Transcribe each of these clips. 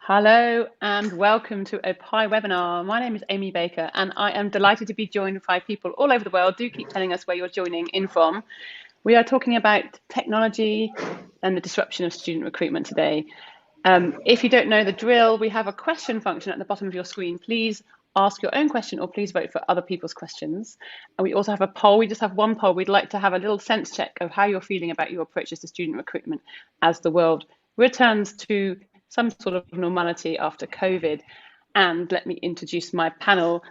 Hello and welcome to a Pi webinar. My name is Amy Baker and I am delighted to be joined by people all over the world. Do keep telling us where you're joining in from. We are talking about technology and the disruption of student recruitment today. If you don't know the drill, we have a question function at the bottom of your screen. Please ask your own question or please vote for other people's questions. And we also have a poll. We just have one poll. We'd like to have a little sense check of how you're feeling about your approaches to student recruitment as the world returns to some sort of normality after COVID. And let me introduce my panel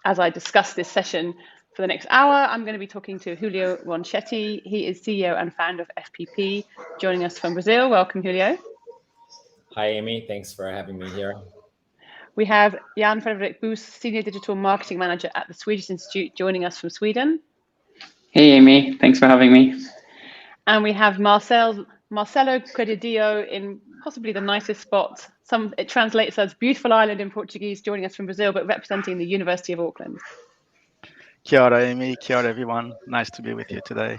as I discuss this session. For the next hour, I'm going to be talking to Julio Ronchetti. He is CEO and founder of FPP, joining us from Brazil. Welcome, Julio. Hi, Amy. Thanks for having me here. We have Jan-Frederic, Senior Digital Marketing Manager at the Swedish Institute, joining us from Sweden. Hey, Amy. Thanks for having me. And we have Marcelo Credidio in possibly the nicest spot. It translates as beautiful island in Portuguese, joining us from Brazil, but representing the University of Auckland. Kia ora, Amy. Kia ora, everyone. Nice to be with you today.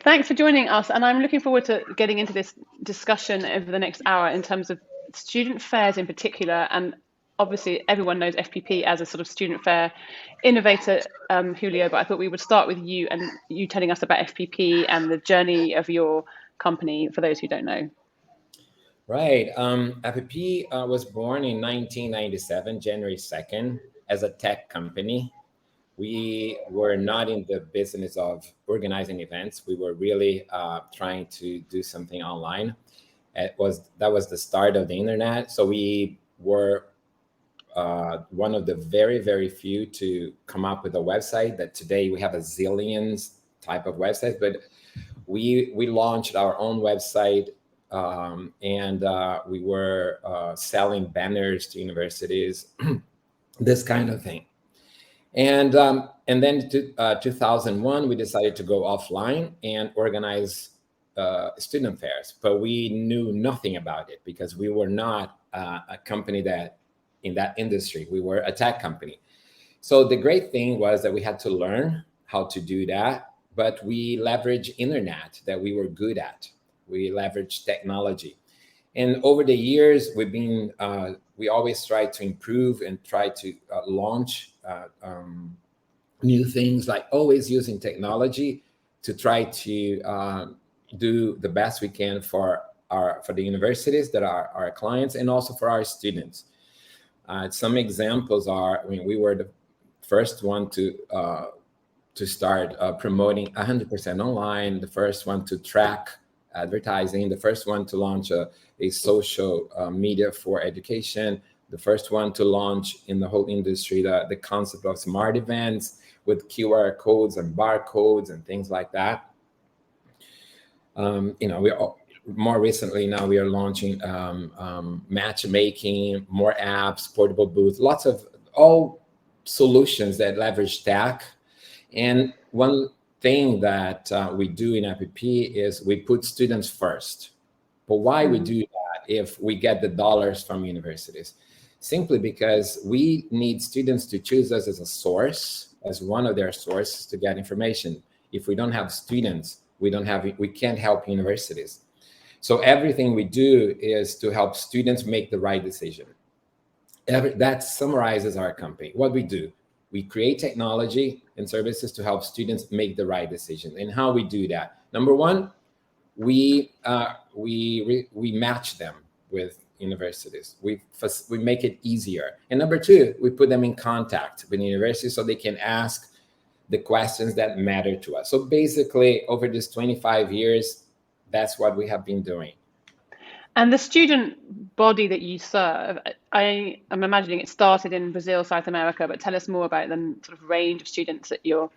Thanks for joining us. And I'm looking forward to getting into this discussion over the next hour in terms of student fairs in particular. And obviously, everyone knows FPP as a sort of student fair innovator, Julio, but I thought we would start with you and you telling us about FPP and the journey of your company for those who don't know. Right. FPP was born in 1997, January 2nd, as a tech company. We were not in the business of organizing events. We were really trying to do something online. That was the start of the internet. So we were one of the very, very few to come up with a website that today we have a zillions type of websites, but we launched our own website and we were selling banners to universities, this kind of thing. And then 2001, we decided to go offline and organize student fairs, but we knew nothing about it because we were not a company that in that industry. We were a tech company. So the great thing was that we had to learn how to do that, but we leveraged internet that we were good at. We leveraged technology. And over the years, we always try to improve and try to launch new things, like always using technology to try to do the best we can for the universities that are our clients and also for our students. Some examples are, we were the first one to start promoting 100% online, the first one to track advertising, the first one to launch a social media for education, the first one to launch in the whole industry the concept of smart events with QR codes and barcodes and things like that. More recently now we are launching matchmaking, more apps, portable booths, lots of all solutions that leverage tech. And one thing that we do in FPP is we put students first. But why we do that if we get the dollars from universities? Simply because we need students to choose us as a source, as one of their sources to get information. If we don't have students, we can't help universities. So everything we do is to help students make the right decision. That summarizes our company. What we do, we create technology and services to help students make the right decision. And how we do that? Number one, we match them with universities. We make it easier. And number two, we put them in contact with universities so they can ask the questions that matter to us. So basically, over this 25 years, that's what we have been doing. And the student body that you serve, I am imagining it started in Brazil, South America, but tell us more about the sort of range of students that you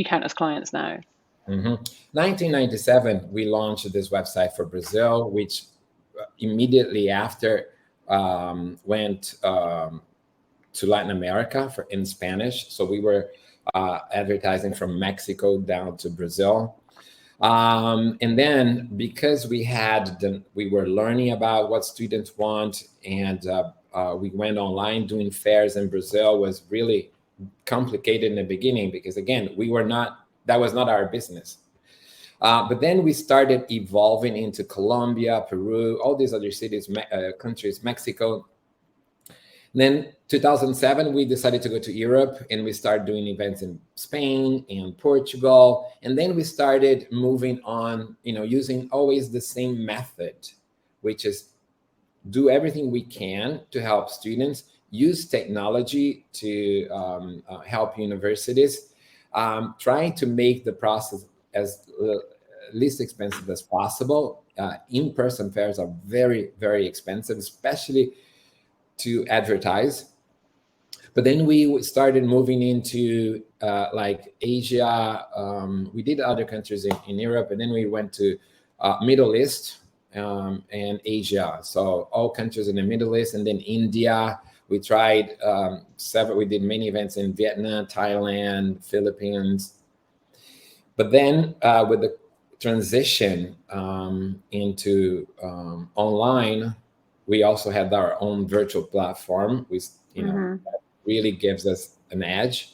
count as clients now. 1997, we launched this website for Brazil, which immediately after went to Latin America in Spanish. So we were advertising from Mexico down to Brazil. And then because we were learning about what students want, and we went online. Doing fairs in Brazil was really complicated in the beginning because, again, that was not our business. But then we started evolving into Colombia, Peru, all these other cities, countries, Mexico. Then 2007, we decided to go to Europe, and we started doing events in Spain and Portugal. And then we started moving on, using always the same method, which is do everything we can to help students, use technology to help universities, trying to make the process as least expensive as possible. In-person fairs are very, very expensive, especially to advertise. But then we started moving into like Asia. We did other countries in Europe, and then we went to Middle East and Asia. So all countries in the Middle East, and then India. We tried we did many events in Vietnam, Thailand, Philippines. But then with the transition into online, we also had our own virtual platform, which really gives us an edge.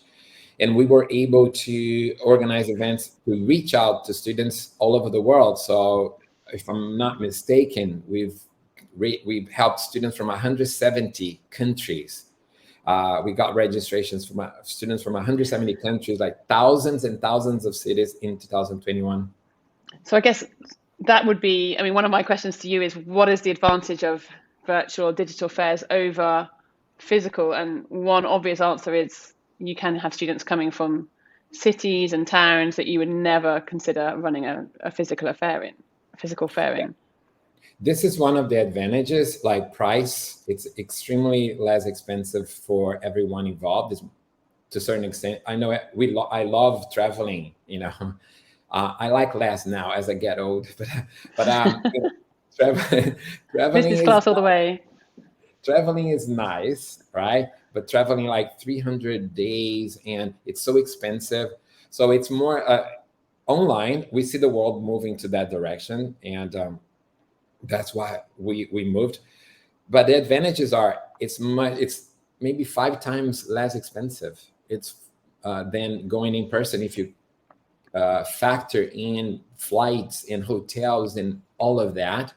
And we were able to organize events to reach out to students all over the world. So if I'm not mistaken, we've helped students from 170 countries. We got registrations from students from 170 countries, like thousands and thousands of cities in 2021. So I guess that would be, one of my questions to you is, what is the advantage of virtual digital fairs over physical? And one obvious answer is you can have students coming from cities and towns that you would never consider running a physical fair in. This is one of the advantages, like price. It's extremely less expensive for everyone involved. To a certain extent, I know I love traveling. I like less now as I get old, but traveling business class all the way. Traveling is nice, right? But traveling like 300 days, and it's so expensive. So it's more online. We see the world moving to that direction, and that's why we moved. But the advantages are it's maybe 5 times less expensive. It's than going in person if you factor in flights and hotels and all of that.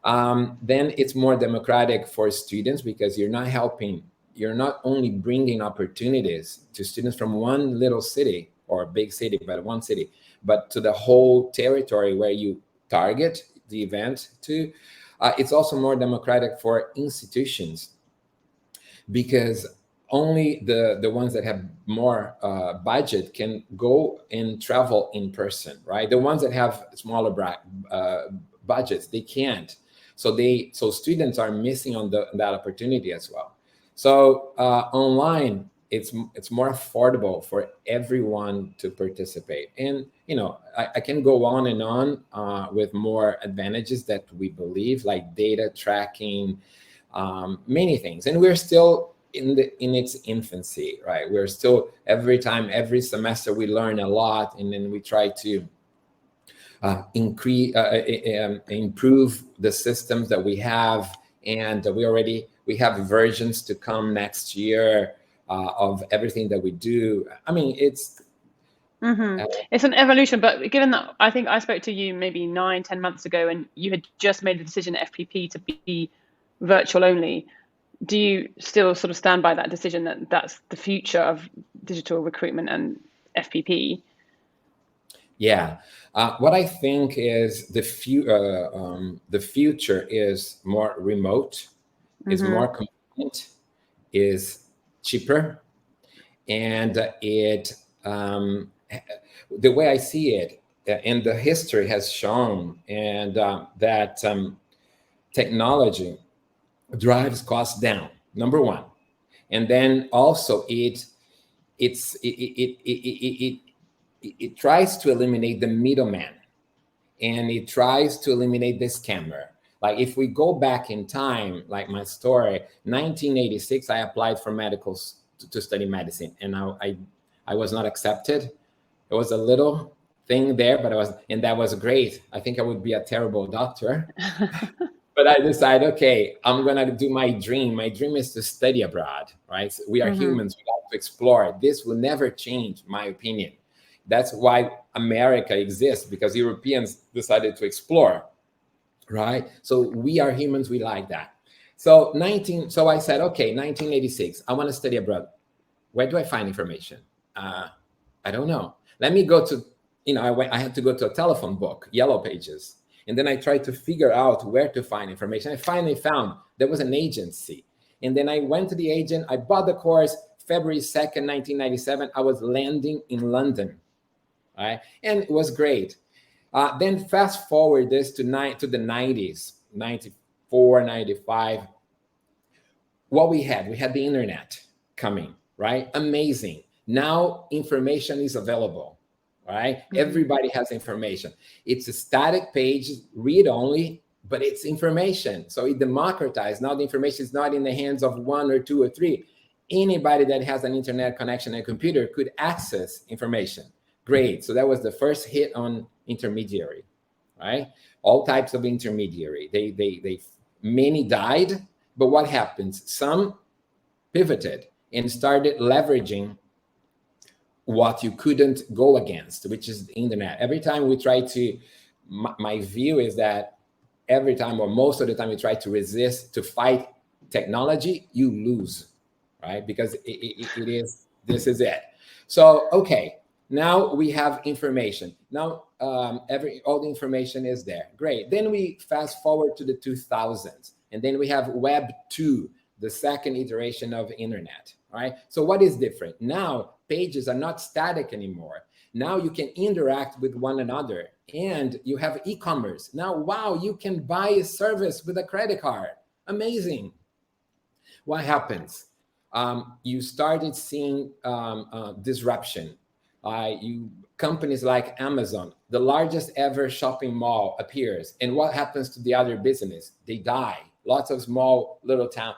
Then it's more democratic for students, because you're not only bringing opportunities to students from one little city or a big city, but one city, but to the whole territory where you target the event to. It's also more democratic for institutions, because only the ones that have more budget can go and travel in person, right? The ones that have smaller budgets, they can't. So students are missing on that opportunity as well. So online, it's more affordable for everyone to participate. And I can go on and on with more advantages that we believe, like data tracking, many things. And we're still in its infancy, right? We're still every semester we learn a lot, and then we try to improve the systems that we have, and we have versions to come next year of everything that we do. It's it's an evolution, but given that I think I spoke to you maybe 9-10 months ago, and you had just made the decision at FPP to be virtual only, do you still sort of stand by that decision, that that's the future of digital recruitment and FPP? Yeah. What I think is the future is more remote, is more convenient, is cheaper, and the way I see it, and the history has shown, and that technology drives costs down, number one, and then also it tries to eliminate the middleman, and it tries to eliminate the scammer. Like if we go back in time, like my story, 1986, I applied for medical to study medicine, and I was not accepted. It was a little thing there, and that was great. I think I would be a terrible doctor. But I decided, okay, I'm going to do my dream. My dream is to study abroad, right? We are humans. We have to explore. This will never change, my opinion. That's why America exists, because Europeans decided to explore, right? So we are humans, we like that. So I said, okay, 1986, I want to study abroad. Where do I find information? I don't know. Let me go to, I had to go to a telephone book, Yellow Pages. And then I tried to figure out where to find information. I finally found there was an agency. And then I went to the agent. I bought the course February 2nd, 1997. I was landing in London, right? And it was great. Then fast forward this to the 90s, 94, 95. What we had the internet coming, right? Amazing. Now information is available, right? Mm-hmm. Everybody has information. It's a static page, read only, but it's information. So it democratized. Now the information is not in the hands of one or two or three. Anybody that has an internet connection and a computer could access information. Great. So that was the first hit on intermediary, right? All types of intermediary. They many died, but what happens? Some pivoted and started leveraging what you couldn't go against, which is the internet. Every time we try to, my view is that every time, or most of the time, you try to resist, to fight technology, you lose, right? Because this is it. So, okay, now we have information. Now, all the information is there. Great. Then we fast forward to the 2000s, and then we have Web 2, the second iteration of internet, right? So what is different? Now, pages are not static anymore. Now you can interact with one another, and you have e-commerce. Now, wow, you can buy a service with a credit card. Amazing. What happens? You started seeing disruption. Companies like Amazon, the largest ever shopping mall, appears. And what happens to the other business? They die. Lots of small little town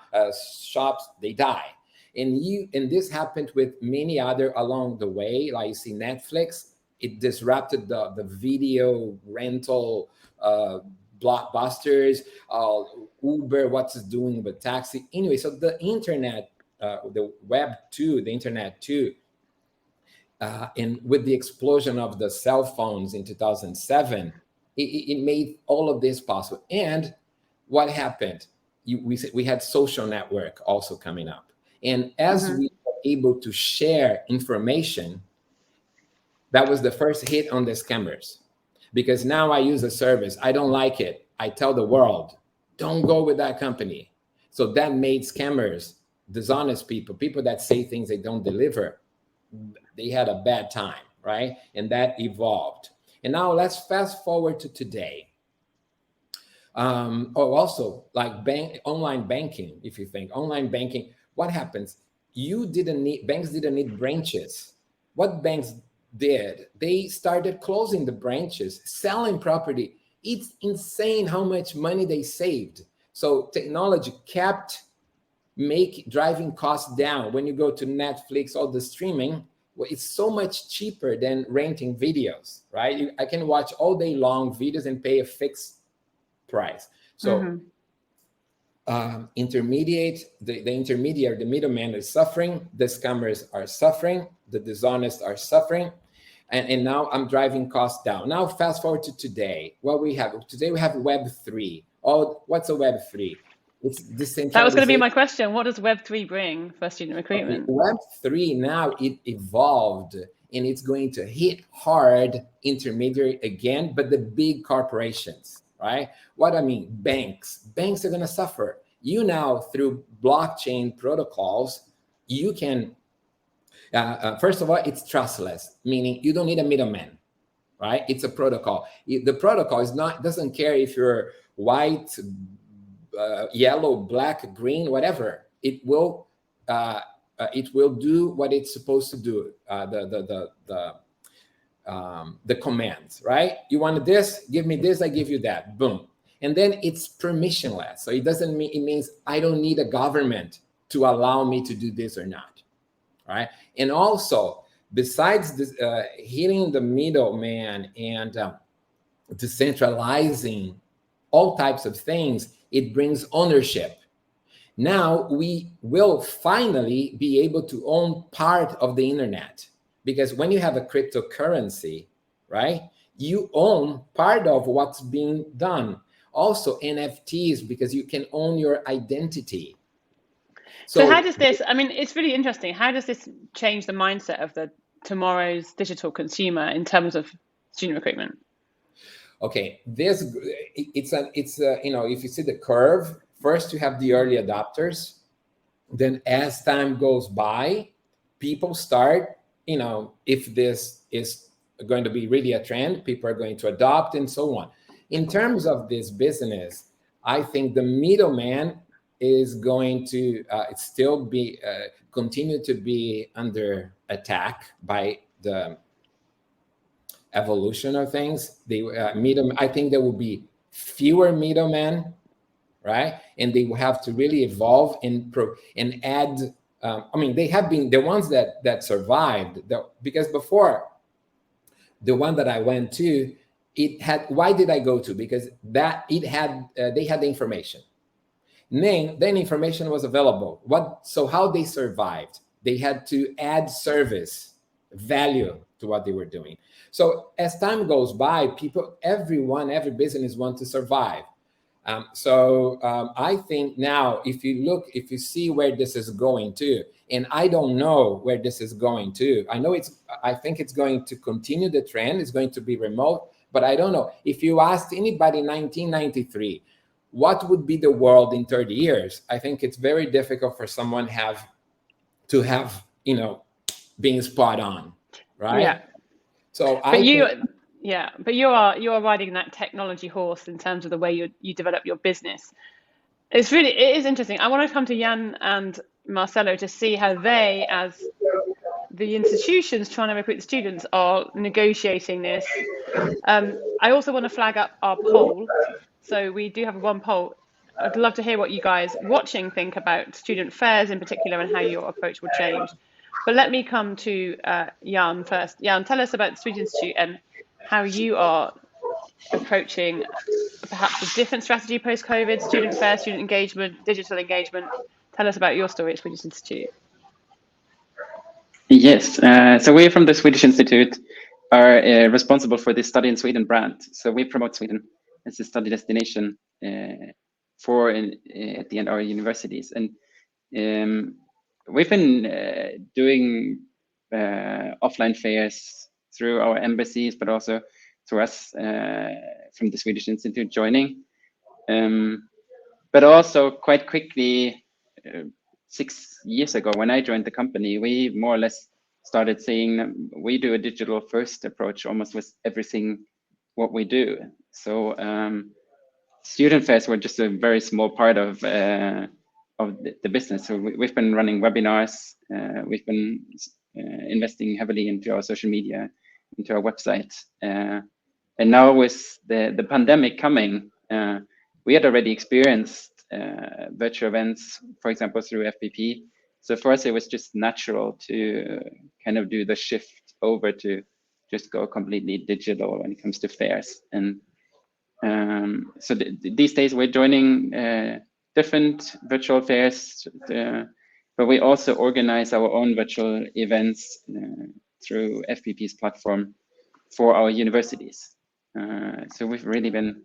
shops, they die. And this happened with many other along the way. Like you see Netflix, it disrupted the video rental blockbusters, Uber, what's it doing with taxi. Anyway, so the internet, the Web 2, the internet 2, and with the explosion of the cell phones in 2007, it made all of this possible. And what happened? We had social network also coming up. And as we were able to share information, that was the first hit on the scammers. Because now I use a service, I don't like it. I tell the world, don't go with that company. So that made scammers, dishonest people that say things they don't deliver, they had a bad time, right? And that evolved. And now let's fast forward to today. Also, like online banking, if you think online banking, what happens? Banks didn't need branches. What banks did, they started closing the branches, selling property. It's insane how much money they saved. So technology kept driving costs down. When you go to Netflix, all the streaming, well, it's so much cheaper than renting videos, right? I can watch all day long videos and pay a fixed price. So the intermediary, the middleman is suffering, the scammers are suffering, the dishonest are suffering, and now I'm driving costs down. Now fast forward to today. What we have today, we have Web 3. Oh, what's a Web 3? It's decentralization. That was going to be my question. What does Web 3 bring for student recruitment? Web 3 now, it evolved, and it's going to hit hard intermediary again, but the big corporations, right? What I mean, banks are going to suffer. You now, through blockchain protocols, you can, first of all, it's trustless, meaning you don't need a middleman, right? It's a protocol. The protocol doesn't care if you're white, yellow, black, green, whatever. It will do what it's supposed to do. The commands, right? You want this? Give me this. I give you that. Boom. And then it's permissionless. So it doesn't mean, it means I don't need a government to allow me to do this or not, right? And also, besides this, hitting the middleman and decentralizing all types of things, it brings ownership. Now we will finally be able to own part of the internet. because when you have a cryptocurrency, right, you own part of what's being done. Also NFTs, because you can own your identity. So how does this, I mean, it's really interesting. How does this change the mindset of the tomorrow's digital consumer in terms of student recruitment? Okay, it's you know, if you see the curve, first you have the early adopters, then as time goes by, people start, you know, if this is going to be really a trend, people are going to adopt and so on. In terms of this business, I think the middleman is going to still be continue to be under attack by the evolution of things. I think there will be fewer middlemen, right? And they will have to really evolve and add. I mean, they have been the ones that survived. Because before, the one that I went to, it had. Why did I go to? Because they had the information. Then information was available. So how they survived? They had to add service, value to what they were doing. So as time goes by, every business wants to survive. I think now, if you see where this is going to, and I don't know where this is going to. I think it's going to continue the trend. It's going to be remote, but I don't know. If you asked anybody in 1993, what would be the world in 30 years? I think it's very difficult for someone to have, you know, being spot on, right? Yeah. So but you are riding that technology horse in terms of the way you develop your business. It is interesting. I want to come to Jan and Marcelo to see how they, as the institutions trying to recruit the students, are negotiating this. I also want to flag up our poll. So we do have one poll. I'd love to hear what you guys watching think about student fairs in particular and how your approach will change. But let me come to Jan first. Jan, tell us about the Swedish Institute and how you are approaching perhaps a different strategy post-COVID, student fair, student engagement, digital engagement. Tell us about your story at Swedish Institute. Yes, so we from the Swedish Institute are responsible for the Study in Sweden brand. So we promote Sweden as a study destination for at the end our universities. And we've been doing offline fairs through our embassies, but also through us from the Swedish Institute joining. But also quite quickly, 6 years ago, when I joined the company, we more or less started saying we do a digital first approach almost with everything what we do. So student fairs were just a very small part of the business. So we've been running webinars. We've been investing heavily into our social media, into our website. And now with the pandemic coming, we had already experienced virtual events, for example, through FPP. So for us, it was just natural to kind of do the shift over to just go completely digital when it comes to fairs. And so these days we're joining different virtual fairs, but we also organize our own virtual events through FPP's platform for our universities. So we've really been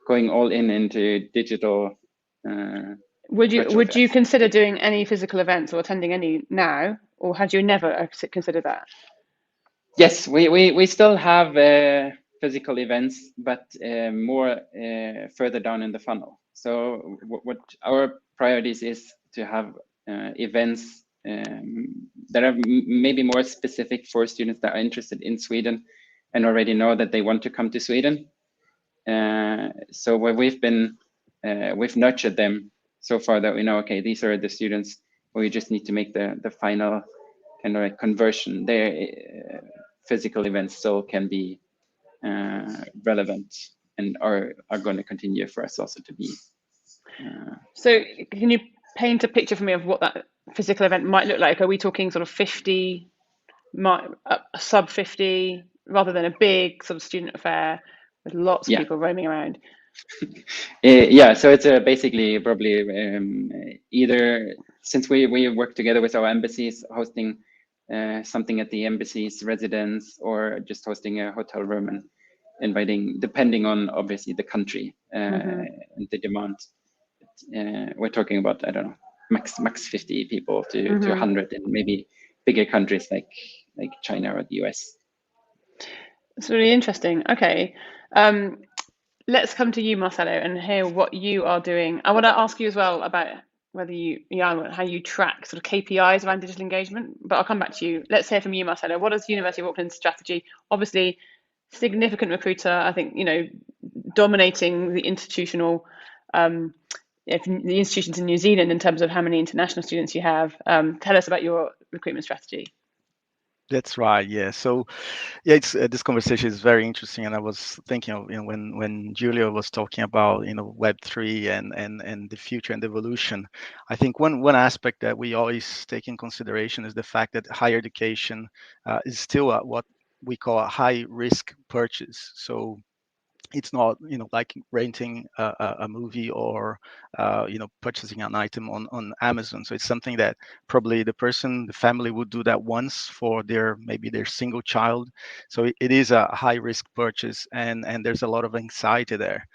going all into digital. Would you consider doing any physical events or attending any now, or had you never considered that? Yes, we still have physical events, but more further down in the funnel. So what our priorities is to have events that are maybe more specific for students that are interested in Sweden and already know that they want to come to Sweden. So where we've nurtured them so far that we know, okay, these are the students where we just need to make the final kind of like conversion. Their physical events still can be relevant and are going to continue for us also to be. So can you paint a picture for me of what that physical event might look like? Are we talking sort of 50, sub 50, rather than a big sort of student affair with lots of people roaming around? Yeah, so it's basically probably either, since we work together with our embassies, hosting something at the embassy's residence, or just hosting a hotel room and inviting, depending on obviously the country and the demand. We're talking about, I don't know, max 50 people to 100 in maybe bigger countries like China or the US. It's really interesting. Okay. Let's come to you, Marcelo, and hear what you are doing. I want to ask you as well about whether how you track sort of KPIs around digital engagement, but I'll come back to you. Let's hear from you, Marcelo. What is University of Auckland's strategy? Obviously, significant recruiter, I think, dominating the institutional, the institutions in New Zealand in terms of how many international students you have. Tell us about your recruitment strategy. That's right. Yeah. So, yeah, it's this conversation is very interesting, and I was thinking of when Julio was talking about Web3 and the future and the evolution. I think one aspect that we always take in consideration is the fact that higher education is still what we call a high risk purchase. So it's not like renting a movie or purchasing an item on Amazon. So it's something that probably the family would do that once for maybe their single child. So it is a high risk purchase, and there's a lot of anxiety there.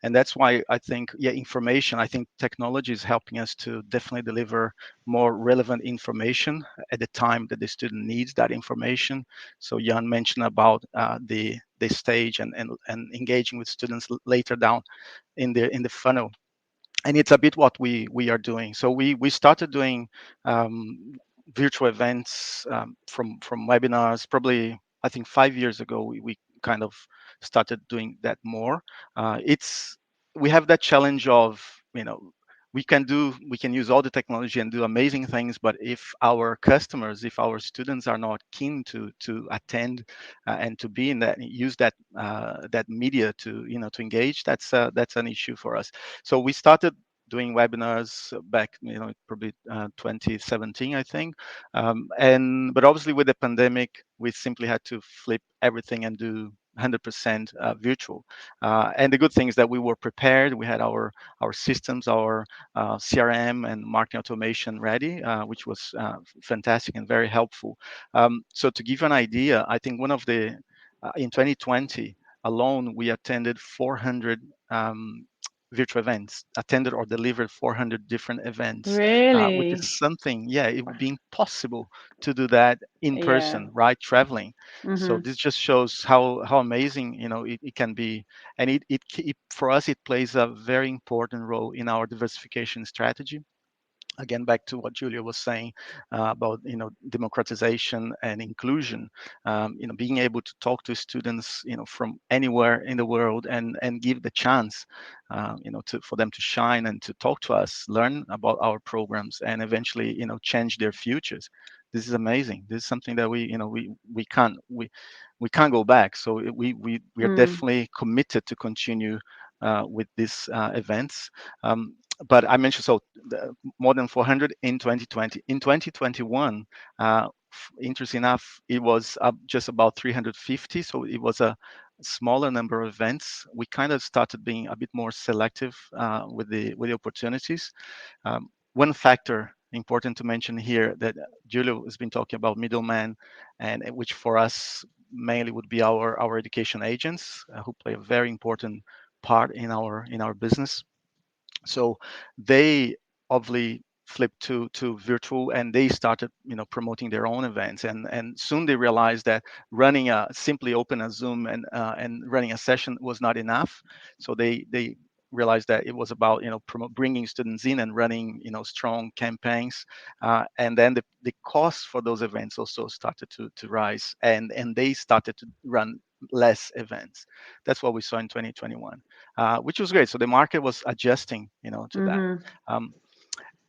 And that's why I think I think technology is helping us to definitely deliver more relevant information at the time that the student needs that information. So Jan mentioned about the stage and engaging with students later down in the funnel, and it's a bit what we are doing. So we started doing virtual events from webinars probably, I think, 5 years ago. We kind of started doing that more. We have that challenge of we can use all the technology and do amazing things, but if our customers, if our students are not keen to attend and to be in that, use that that media to to engage, that's an issue for us. So we started doing webinars back, probably 2017, I think. But obviously with the pandemic, we simply had to flip everything and do 100% virtual. And the good thing is that we were prepared. We had our systems, our CRM and marketing automation ready, which was fantastic and very helpful. So to give you an idea, I think in 2020 alone, we attended 400 virtual events, attended or delivered 400 different events, which is Really? something, it would be impossible to do that in person, right? Traveling. So this just shows how amazing, it can be. And it for us, it plays a very important role in our diversification strategy. Again, back to what Julia was saying about democratization and inclusion, being able to talk to students from anywhere in the world and give the chance for them to shine and to talk to us, learn about our programs, and eventually change their futures. This is amazing. This is something that we can't go back. So we are definitely committed to continue with these events. But I mentioned more than 400 in 2020. In 2021, interesting enough, it was up just about 350. So it was a smaller number of events. We kind of started being a bit more selective with the opportunities. One factor important to mention here that Julio has been talking about middleman, and which for us mainly would be our education agents who play a very important part in our business. So they obviously flipped to virtual, and they started promoting their own events, and soon they realized that simply open a Zoom and running a session was not enough. So they realized that it was about bringing students in and running strong campaigns, and then the cost for those events also started to rise, and they started to run less events. That's what we saw in 2021, which was great. So the market was adjusting to that.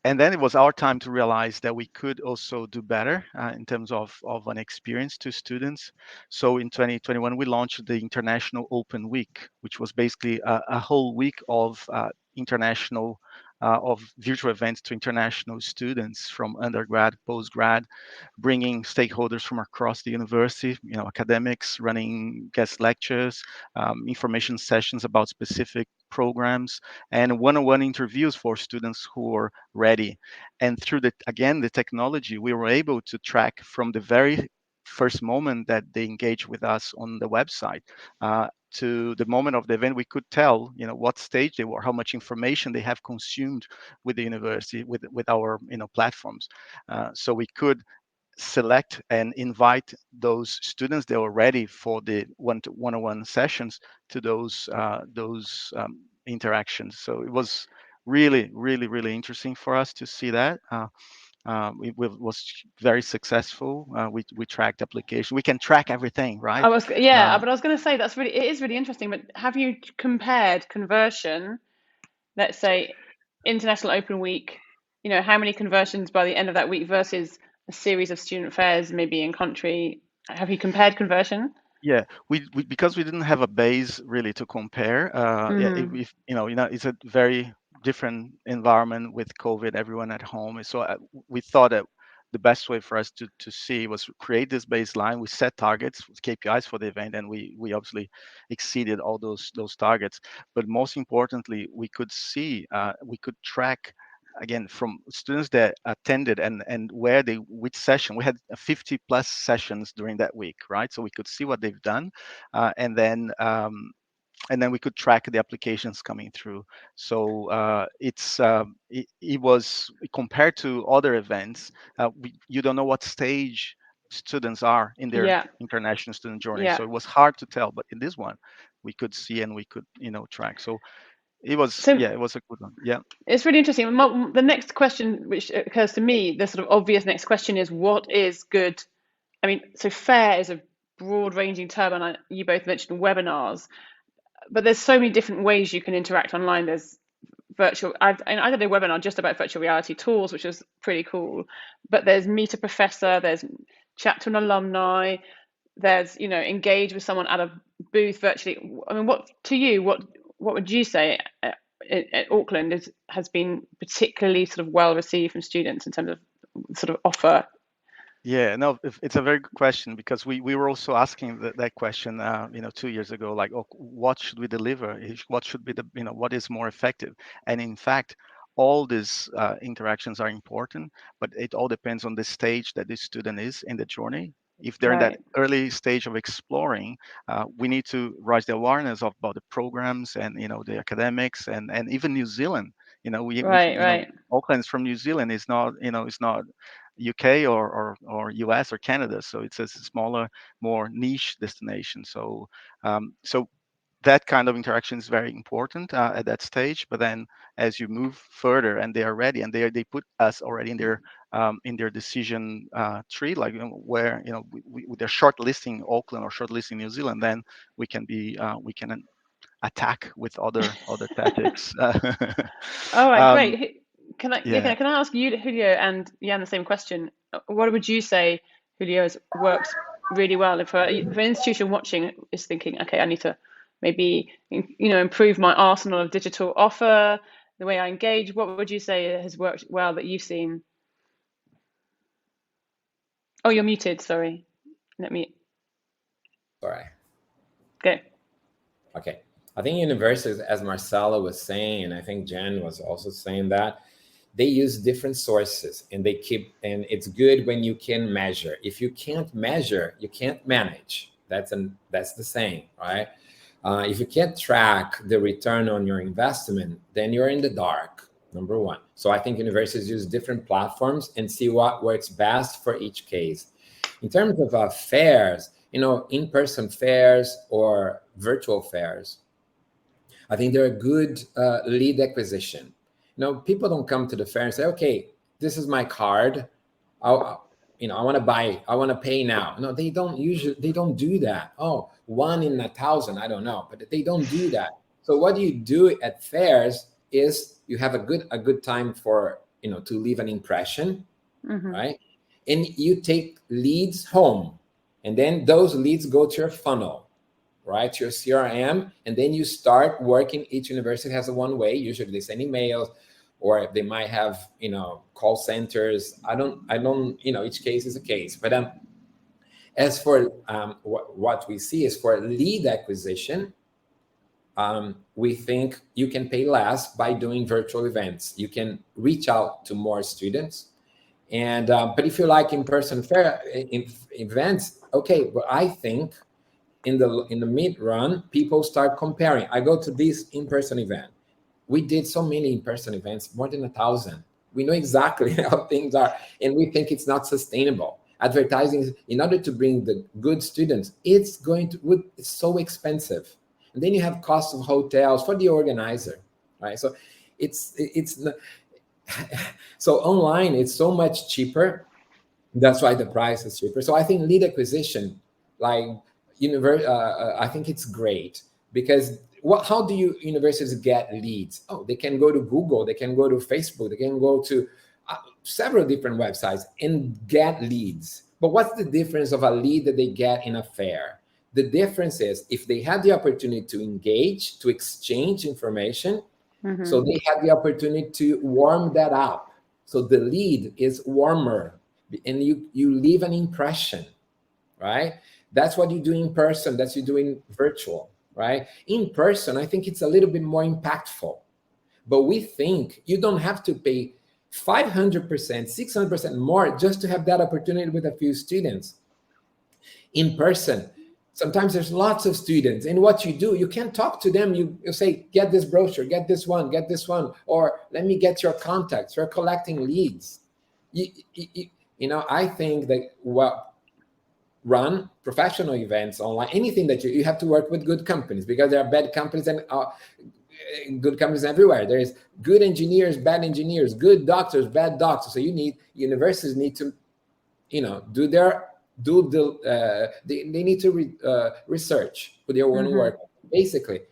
And then it was our time to realize that we could also do better in terms of an experience to students. So in 2021, we launched the International Open Week, which was basically a whole week of international of virtual events to international students from undergrad, postgrad, bringing stakeholders from across the university, academics, running guest lectures, information sessions about specific programs, and one-on-one interviews for students who are ready. And through the technology, we were able to track from the very first moment that they engage with us on the website to the moment of the event. We could tell, what stage they were, how much information they have consumed with the university, with our, platforms. So we could select and invite those students that were ready for the one-on-one sessions to those interactions. So it was really, really, really interesting for us to see that. It was very successful. We tracked application. We can track everything, right? But I was going to say it is really interesting. But have you compared conversion, let's say, International Open Week? How many conversions by the end of that week versus a series of student fairs, maybe in country? Have you compared conversion? Yeah, we because we didn't have a base really to compare. It's a very different environment with COVID, everyone at home. So we thought that the best way for us to see was create this baseline. We set targets, KPIs for the event, and we obviously exceeded all those targets. But most importantly, we could see, we could track again from students that attended and which session. We had 50 plus sessions during that week, right? So we could see what they've done, and then we could track the applications coming through. So it was, compared to other events, you don't know what stage students are in their international student journey. So it was hard to tell, but in this one we could see and we could track. So it was a good one. Yeah, it's really interesting. The next question which occurs to me, the sort of obvious next question, is what is good? I mean, so fair is a broad ranging term, and you both mentioned webinars, but there's so many different ways you can interact online. There's virtual, I did a webinar just about virtual reality tools, which was pretty cool, but there's meet a professor, there's chat to an alumni, there's engage with someone at a booth virtually. I mean, what would you say at Auckland has been particularly sort of well received from students in terms of sort of offer? Yeah, no, it's a very good question, because we were also asking that question, 2 years ago, like, oh, what should we deliver? What should be what is more effective? And in fact, all these interactions are important, but it all depends on the stage that the student is in the journey. If they're in that early stage of exploring, we need to raise the awareness about the programs and the academics and even New Zealand. Auckland is from New Zealand. It's not it's not UK or US or Canada. So it's a smaller, more niche destination. So that kind of interaction is very important at that stage. But then as you move further and they are ready and they put us already in their decision tree, like where they're shortlisting Auckland or shortlisting New Zealand, then we can attack with other tactics. All right, great. Can I ask you, Julio, and Jan, the same question? What would you say, Julio, works really well if an institution watching is thinking, okay, I need to maybe improve my arsenal of digital offer, the way I engage? What would you say has worked well that you've seen? Oh, you're muted. Sorry. Sorry. Okay. Okay. I think universities, as Marcelo was saying, and I think Jan was also saying that, they use different sources and and it's good when you can measure. If you can't measure, you can't manage. That's the saying, right? If you can't track the return on your investment, then you're in the dark, number one. So I think universities use different platforms and see what works best for each case. In terms of fairs, in-person fairs or virtual fairs, I think they're a good lead acquisition. People don't come to the fair and say, okay, this is my card. I want to buy, I want to pay now. No, they don't do that. Oh, 1 in 1,000, I don't know, but they don't do that. So what you do at fairs is you have a good time for, to leave an impression, right? And you take leads home, and then those leads go to your funnel, right, to your CRM, and then you start working. Each university has a one way. Usually they send emails or they might have, call centers. I don't, each case is a case. But as for what we see is for lead acquisition, we think you can pay less by doing virtual events. You can reach out to more students. And but if you like in-person events, okay, but I think in the mid-run, people start comparing. I go to this in-person event. We did so many in-person events, more than 1,000. We know exactly how things are, and we think it's not sustainable. Advertising, in order to bring the good students, it's so expensive. And then you have costs of hotels for the organizer, right? So it's so online, it's so much cheaper. That's why the price is cheaper. So I think lead acquisition, like I think it's great, because how do universities get leads? Oh, they can go to Google, they can go to Facebook, they can go to several different websites and get leads. But what's the difference of a lead that they get in a fair? The difference is if they had the opportunity to engage, to exchange information, so they had the opportunity to warm that up. So the lead is warmer, and you leave an impression, right? That's what you do in person. That's you doing virtual, right? In person, I think it's a little bit more impactful. But we think you don't have to pay 500%, 600% more just to have that opportunity with a few students. In person, sometimes there's lots of students, and what you do, you can't talk to them. You say, get this brochure, get this one, or let me get your contacts. You're collecting leads. I think that run professional events online, anything that you have to work with good companies, because there are bad companies and good companies everywhere. There is good engineers, bad engineers, good doctors, bad doctors. So universities need to, they need to research who they want to work with. Basically,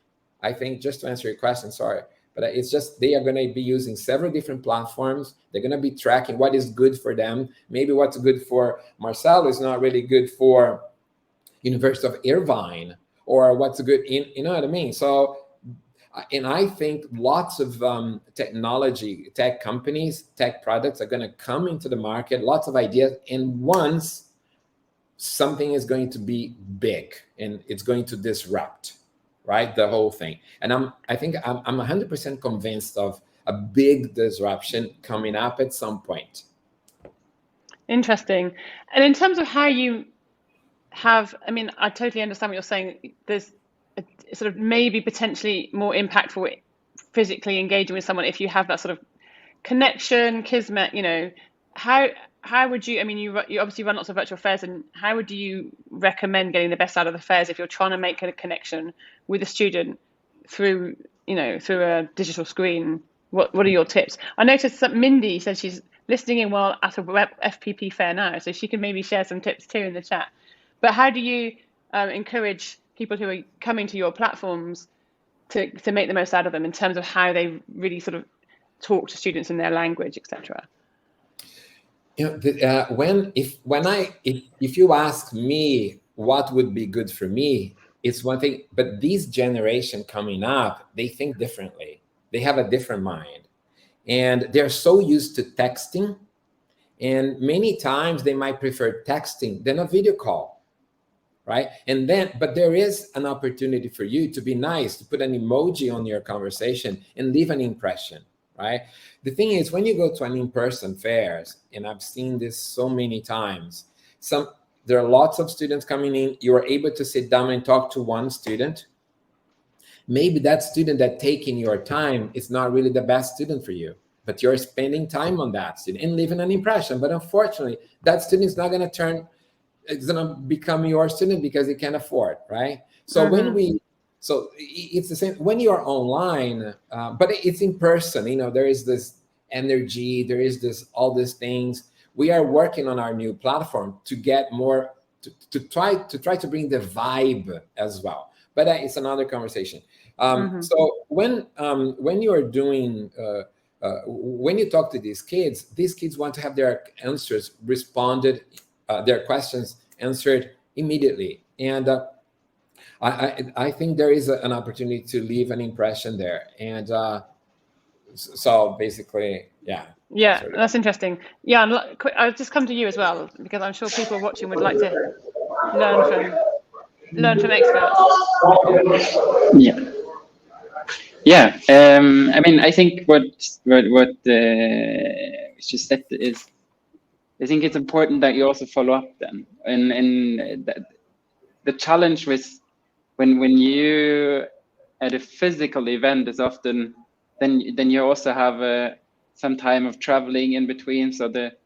I think, just to answer your question, sorry, but it's just they are going to be using several different platforms. They're going to be tracking what is good for them. Maybe what's good for Marcelo is not really good for University of Irvine, or what's good you know what I mean? So, and I think lots of tech companies, tech products are going to come into the market, lots of ideas. And once something is going to be big and it's going to disrupt, right, the whole thing. And I think I'm 100% convinced of a big disruption coming up at some point. Interesting. And in terms of how you have, I totally understand what you're saying. There's a sort of maybe potentially more impactful physically engaging with someone if you have that sort of connection, kismet, how would you, you obviously run lots of virtual fairs, and how would you recommend getting the best out of the fairs if you're trying to make a connection with a student through a digital screen? What are your tips? I noticed that Mindy said she's listening in while at a FPP fair now, so she can maybe share some tips too in the chat. But how do you encourage people who are coming to your platforms to make the most out of them in terms of how they really sort of talk to students in their language, etc.? If you ask me what would be good for me, it's one thing. But this generation coming up, they think differently. They have a different mind, and they're so used to texting, and many times they might prefer texting than a video call, right? But there is an opportunity for you to be nice, to put an emoji on your conversation and leave an impression, right? The thing is, when you go to an in-person fairs, and I've seen this so many times, there are lots of students coming in. You are able to sit down and talk to one student. Maybe that student that taking your time is not really the best student for you, but you're spending time on that student and leaving an impression. But unfortunately, that student is not going to it's going to become your student because he can't afford, right? So so it's the same when you are online, but it's in person. There is this energy, there is all these things. We are working on our new platform to get more, to try to bring the vibe as well. But it's another conversation. So when you are doing, when you talk to these kids want to have their answers responded, their questions answered immediately. And I think there is an opportunity to leave an impression there. And So basically, yeah. Yeah, that's interesting. Yeah, and I'll just come to you as well, because I'm sure people watching would like to learn from experts. Yeah. I mean, I think what just said is, I think it's important that you also follow up then, and the challenge with when you at a physical event is often then you also have some time of traveling in between, so it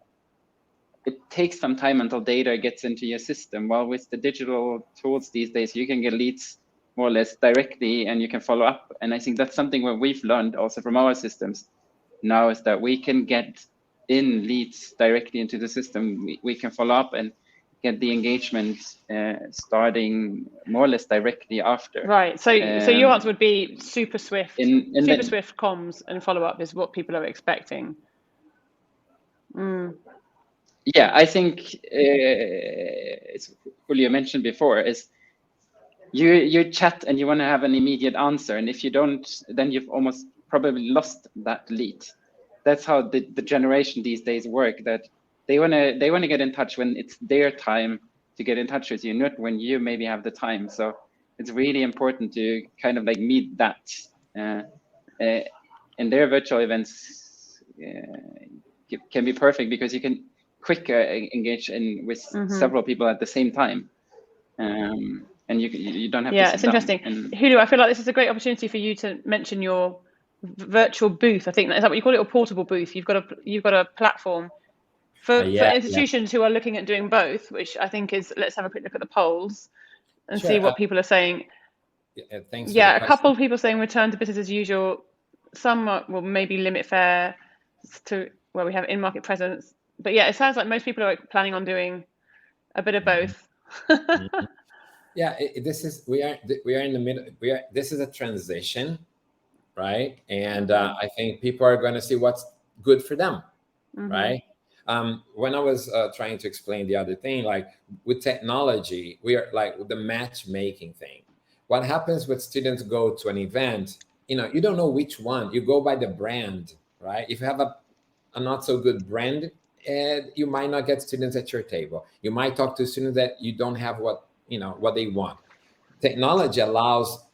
takes some time until data gets into your system. While with the digital tools these days, you can get leads more or less directly and you can follow up. And I think that's something where we've learned also from our systems now, is that we can get in leads directly into the system. We can follow up and get the engagement starting more or less directly after. Right. So your answer would be super swift swift comms and follow up is what people are expecting. Yeah, I think Julio mentioned before, is you chat and you want to have an immediate answer, and if you don't, then you've almost probably lost that lead. That's how the generation these days work, that they want to get in touch when it's their time to get in touch with you, not when you maybe have the time. So it's really important to kind of like meet that. And their virtual events can be perfect because you can quicker engage in with several people at the same time. And you don't have to. Yeah, it's interesting. Julio, I feel like this is a great opportunity for you to mention your virtual booth. I think is that what you call it, a portable booth? You've got a platform for institutions who are looking at doing both, which I think is. Let's have a quick look at the polls and see what people are saying. Thanks. Yeah, a couple of people saying return to business as usual. Some will maybe limit fare to where we have in-market presence. But yeah, it sounds like most people are planning on doing a bit of both. Yeah, we are in the middle. This is a transition, right? And I think people are going to see what's good for them, right? When I was trying to explain the other thing, like with technology, we are like with the matchmaking thing. What happens when students go to an event? You don't know which one. You go by the brand, right? If you have a not so good brand, you might not get students at your table. You might talk to students that you don't have what they want. Technology allows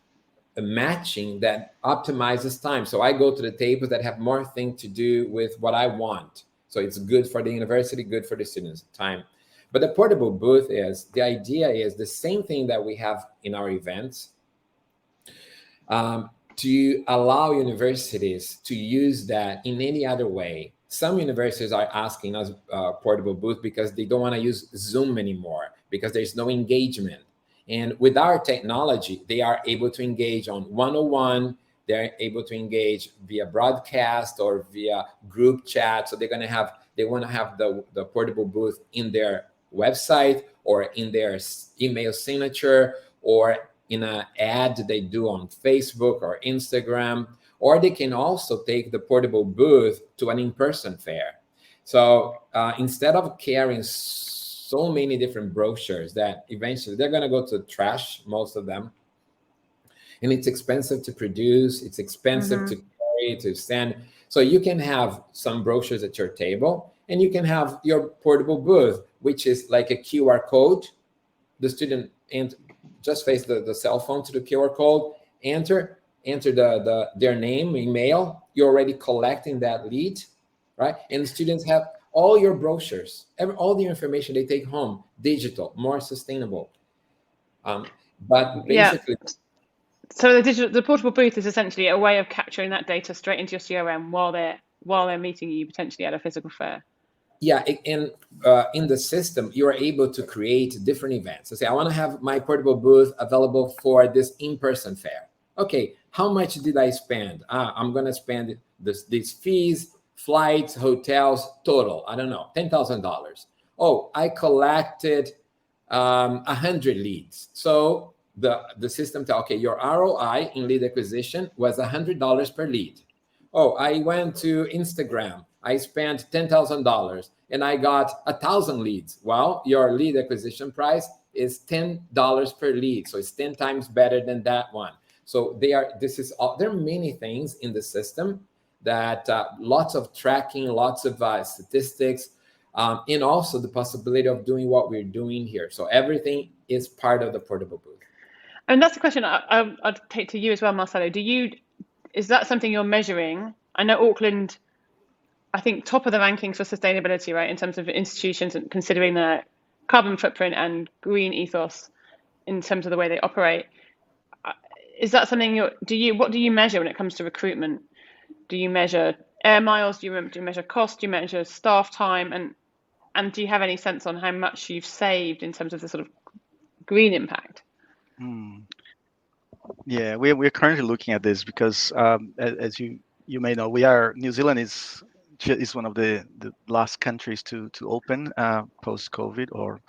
a matching that optimizes time. So I go to the tables that have more things to do with what I want. So it's good for the university, good for the students' time. But the portable booth the idea is the same thing that we have in our events, to allow universities to use that in any other way. Some universities are asking us portable booth because they don't want to use Zoom anymore because there's no engagement. And with our technology, they are able to engage on one-on-one. They're able to engage via broadcast or via group chat. So they want to have the portable booth in their website or in their email signature or in an ad they do on Facebook or Instagram. Or they can also take the portable booth to an in-person fair. So instead of carrying so many different brochures that eventually they're going to go to trash, most of them. And it's expensive to produce. It's expensive to carry, to send. So you can have some brochures at your table and you can have your portable booth, which is like a QR code. The student just face the cell phone to the QR code, enter their name, email. You're already collecting that lead, right? And the students have all your brochures, all the information they take home, digital, more sustainable. But basically, so the portable booth is essentially a way of capturing that data straight into your CRM while they're meeting you potentially at a physical fair. Yeah, and in the system, you are able to create different events. So say, I want to have my portable booth available for this in-person fair. Okay, how much did I spend? I'm going to spend these fees, flights, hotels, total, I don't know, $10,000. Oh, I collected 100 leads. So the system tells, okay, your ROI in lead acquisition was $100 per lead. Oh, I went to Instagram. I spent $10,000 and I got 1,000 leads. Well, your lead acquisition price is $10 per lead. So it's 10 times better than that one. So there are many things in the system that lots of tracking, lots of statistics, and also the possibility of doing what we're doing here. So everything is part of the portable booth. And that's the question I'd take to you as well, Marcelo. Is that something you're measuring? I know Auckland, I think, top of the rankings for sustainability, right, in terms of institutions and considering their carbon footprint and green ethos in terms of the way they operate. Is that something what do you measure when it comes to recruitment? Do you measure air miles? Do you measure cost? Do you measure staff time? And do you have any sense on how much you've saved in terms of the sort of green impact? Yeah, we're currently looking at this because, as you may know, New Zealand is one of the last countries to open post COVID, or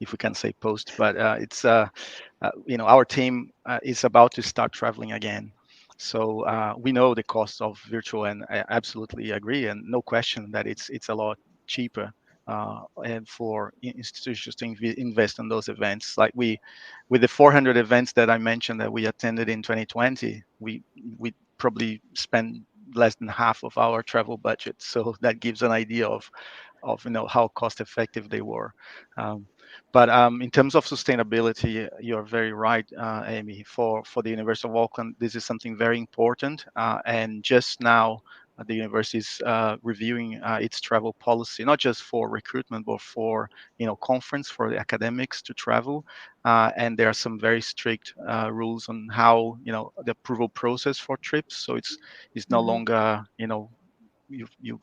if we can say post, but it's our team is about to start traveling again. So we know the cost of virtual, and I absolutely agree, and no question that it's a lot cheaper and for institutions to invest in those events. Like with the 400 events that I mentioned that we attended in 2020, we probably spent less than half of our travel budget. So that gives an idea of how cost effective they were. But in terms of sustainability, you're very right, Amy. For the University of Auckland, this is something very important. And just now, the university is reviewing its travel policy, not just for recruitment, but for conference for the academics to travel. And there are some very strict rules on how the approval process for trips. So it's no longer you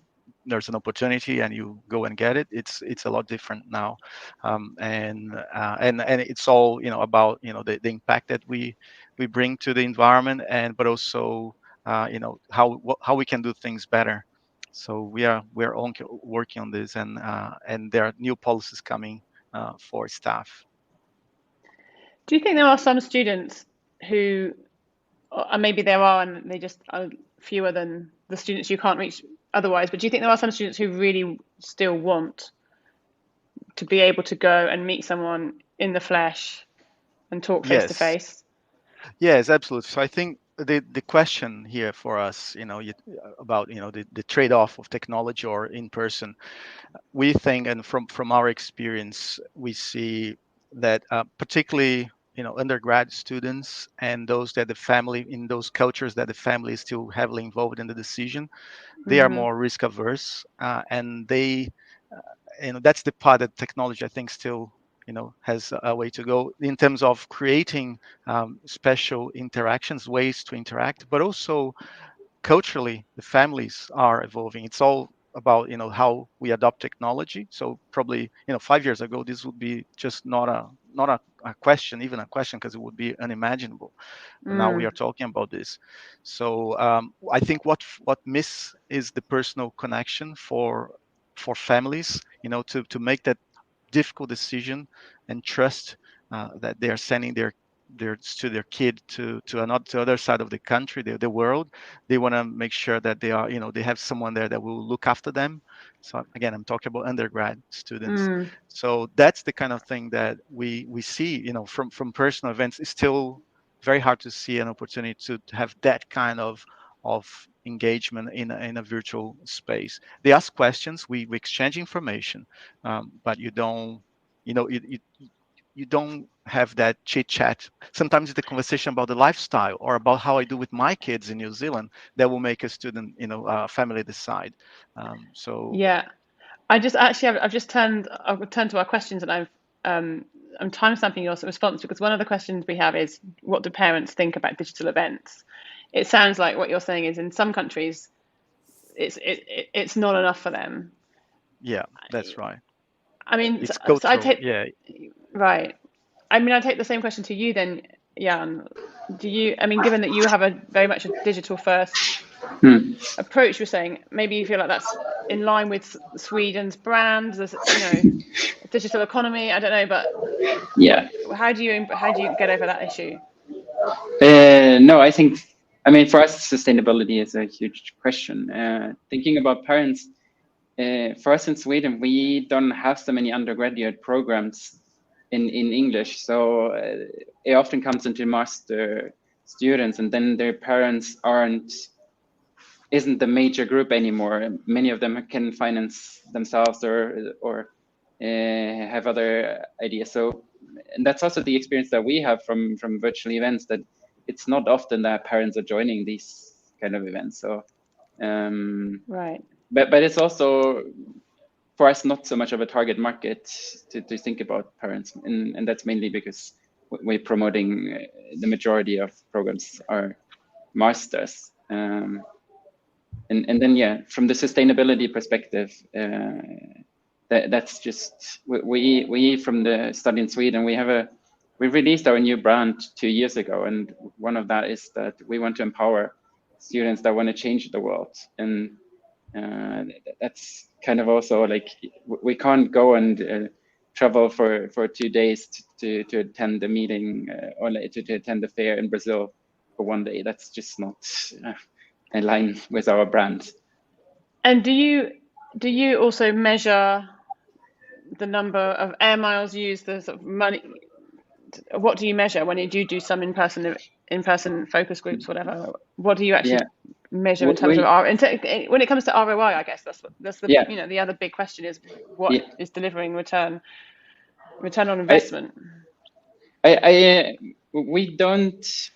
there's an opportunity and you go and get it. It's a lot different now, and it's all about the impact that we bring to the environment, but also how we can do things better. So we're working on this, and there are new policies coming for staff. Do you think there are some students who, and maybe there are, and they just are fewer than the students you can't reach otherwise, but do you think there are some students who really still want to be able to go and meet someone in the flesh and talk face to face? Yes, absolutely. So I think the question here for us, about the trade-off of technology or in person, we think, and from our experience, we see that particularly undergrad students and those that the family, in those cultures that the family is still heavily involved in the decision, they are more risk averse, and they that's the part that technology, I think, still has a way to go in terms of creating special interactions, ways to interact, but also culturally the families are evolving. It's all about how we adopt technology. So probably 5 years ago this would be just not a question, even a question, because it would be unimaginable. But now we are talking about this. So I think what miss is the personal connection for families, to make that difficult decision and trust that they are sending their kid to the other side of the country, the world. They want to make sure that they are they have someone there that will look after them. So again, I'm talking about undergrad students. So that's the kind of thing that we see from personal events. It's still very hard to see an opportunity to have that kind of engagement in a virtual space. They ask questions, we exchange information, but you don't you don't have that chit chat. Sometimes it's the conversation about the lifestyle or about how I do with my kids in New Zealand that will make a student, family decide. So yeah, I've just turned to our questions, and I'm timestamping your response, because one of the questions we have is, what do parents think about digital events? It sounds like what you're saying is in some countries it's not enough for them. Yeah, that's right. I mean, it's cultural. Right. I mean, I take the same question to you then, Jan. Given that you have a very much a digital first approach, you're saying maybe you feel like that's in line with Sweden's brand, digital economy. I don't know, but yeah. How do you get over that issue? No, I mean, for us, sustainability is a huge question. Thinking about parents, for us in Sweden, we don't have so many undergraduate programs in English. So it often comes into master students, and then their parents aren't isn't the major group anymore. Many of them can finance themselves or have other ideas. So, and that's also the experience that we have from virtual events, that it's not often that parents are joining these kind of events. So, right. But it's also for us not so much of a target market to think about parents, and that's mainly because we're promoting the majority of programs are masters. And then yeah, from the sustainability perspective, that's just we from the study in Sweden, we released our new brand 2 years ago, and one of that is that we want to empower students that want to change the world. And that's kind of also like we can't go and travel for 2 days to attend the meeting or to attend the fair in Brazil for 1 day. That's just not in line with our brand. And do you also measure the number of air miles used, the sort of money? What do you measure when you do some in-person focus groups, whatever? What do you actually measure in terms of when it comes to ROI? I guess that's the the other big question is what is delivering return on investment. We don't.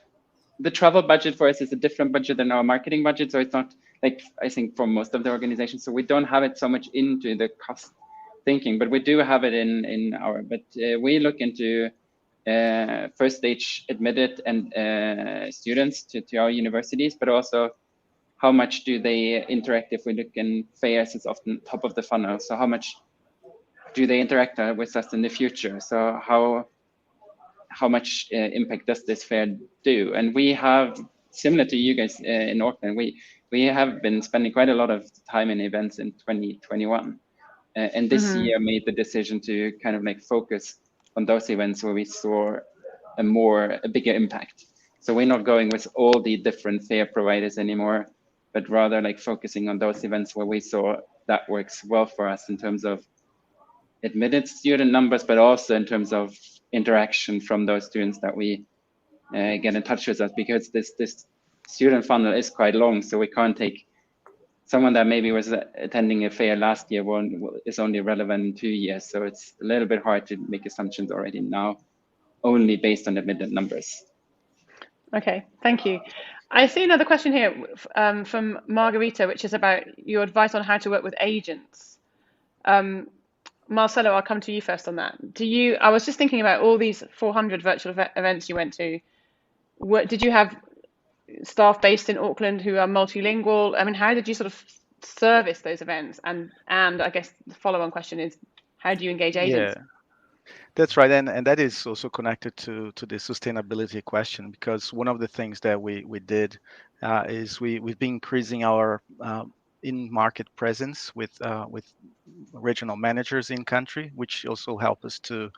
The travel budget for us is a different budget than our marketing budget, so it's not like I think for most of the organizations. So we don't have it so much into the cost thinking, but we do have it in our. But we look into first stage admitted and students to our universities, but also how much do they interact. If we look in fairs, it's often top of the funnel. So how much do they interact with us in the future? So how much impact does this fair do? And we have, similar to you guys in Auckland, we have been spending quite a lot of time in events in 2021. And this year made the decision to kind of like focus on those events where we saw a bigger impact. So we're not going with all the different fair providers anymore, but rather like focusing on those events where we saw that works well for us in terms of admitted student numbers, but also in terms of interaction from those students that we get in touch with us, because this student funnel is quite long. So we can't take someone that maybe was attending a fair last year is only relevant in 2 years. So it's a little bit hard to make assumptions already now, only based on admitted numbers. Okay, thank you. I see another question here from Margarita, which is about your advice on how to work with agents. Marcelo, I'll come to you first on that. I was just thinking about all these 400 virtual events you went to. Did you have staff based in Auckland who are multilingual? I mean, how did you sort of service those events? And I guess the follow-on question is, how do you engage agents? Yeah. That's right, and that is also connected to the sustainability question, because one of the things that we did is we've been increasing our in-market presence with regional managers in country, which also help us to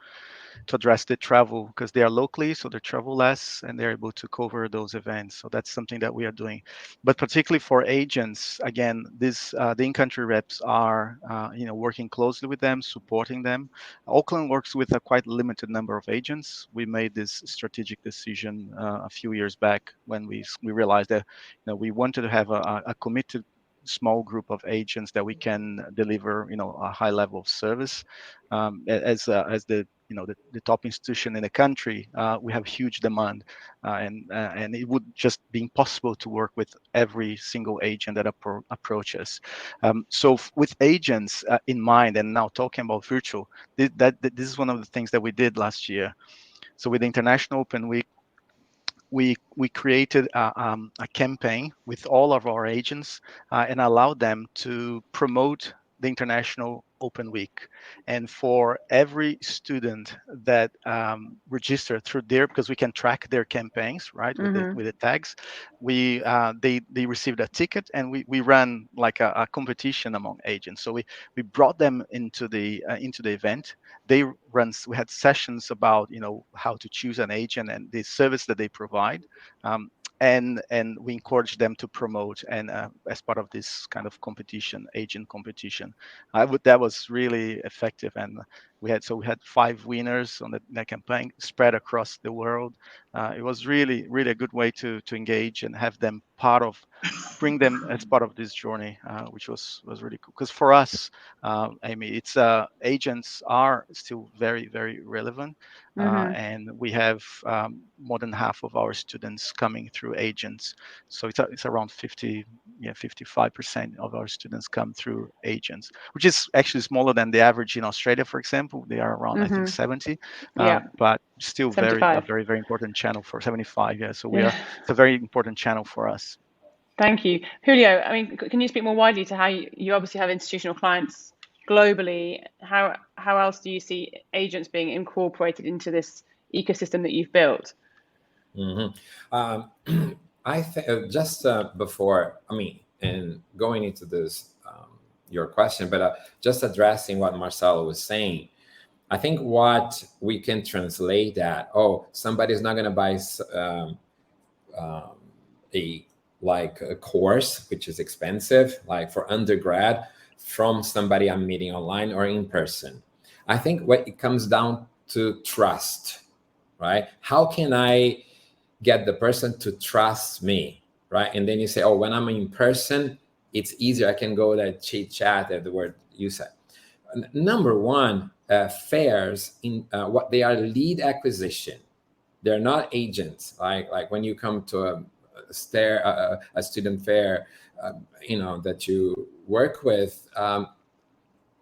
address the travel, because they are locally, so they travel less and they're able to cover those events. So that's something that we are doing. But particularly for agents, again, the in-country reps are working closely with them, supporting them. Auckland works with a quite limited number of agents. We made this strategic decision a few years back when we realized that we wanted to have a committed small group of agents that we can deliver a high level of service. As the the top institution in the country, we have huge demand, and it would just be impossible to work with every single agent that approaches. So with agents in mind, and now talking about virtual, this is one of the things that we did last year. So with the International Open Week, we created a campaign with all of our agents and allowed them to promote the International Open Week. And for every student that registered through because we can track their campaigns, right, with the tags, they received a ticket, and we ran like a competition among agents. So we brought them into the event. We had sessions about how to choose an agent and the service that they provide, and we encourage them to promote, and as part of this kind of competition, agent competition. That was really effective, and we had 5 winners on that campaign spread across the world. It was really a good way to engage and have them bring them as part of this journey, which was really cool. Because for us, Amy, it's agents are still very relevant, and we have more than half of our students coming through agents. So it's around 55% of our students come through agents, which is actually smaller than the average in Australia, for example. They are around I think 70, but still 75. very important channel for 75. Yeah, so it's a very important channel for us. Thank you. Julio, I mean, can you speak more widely to how you obviously have institutional clients globally? How else do you see agents being incorporated into this ecosystem that you've built? I think just before, and going into this, your question, but just addressing what Marcelo was saying, I think what we can translate that, somebody's not going to buy a course, which is expensive, like for undergrad, from somebody I'm meeting online or in person. I think what it comes down to trust, right? How can I get the person to trust me, right? And then you say, when I'm in person, it's easier. I can go that chit chat, the word you said. Number one, fairs what they are lead acquisition. They're not agents. Like when you come to a student fair, that you work with,